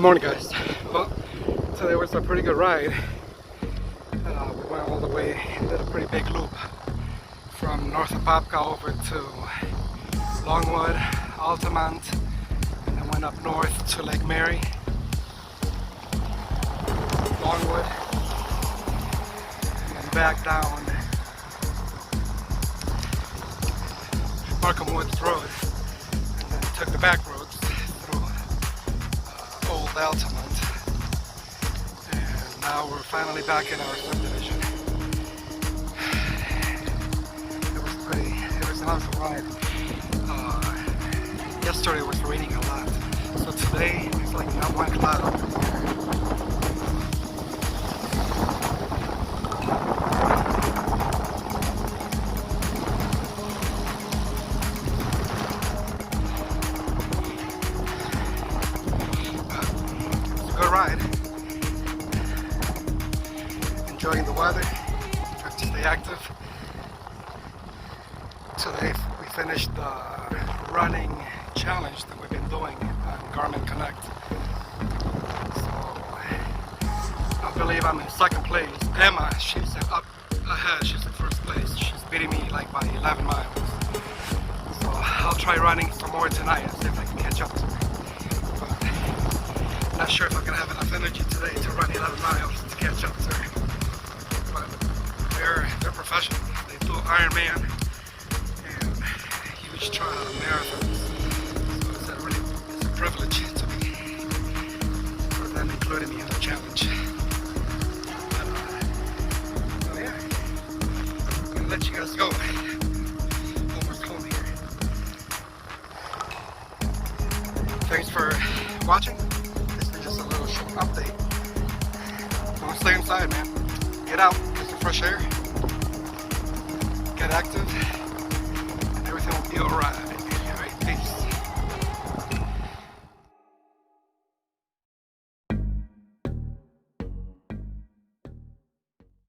Good morning, guys. Well, today was a pretty good ride. We went all the way, did a pretty big loop from North Apopka over to Longwood, Altamont, and then went up north to Lake Mary, Longwood, and back down Markham Woods Road, and then took the back roads through Old Altamont. Now we're finally back in our subdivision. It was a nice ride. Yesterday it was raining a lot, so today it's like not one cloud over here. It's a good ride. Enjoying the weather, trying to stay active. Today we finished the running challenge that we've been doing on Garmin Connect. So I believe I'm in second place. Emma, she's up ahead, she's in first place. She's beating me like by 11 miles. So I'll try running some more tonight and see if I can catch up to her. But I'm not sure if I'm gonna have enough energy today to run 11 miles to catch up to her. They're professionals. They do Ironman and huge marathons. So it's a privilege to be for them including me in the challenge. But, so yeah, I'm gonna let you guys go. Almost home here. Thanks for watching. This is just a little short update. Don't stay inside, man. Get out, get some fresh air. Get active, and everything will be alright. Alright, peace.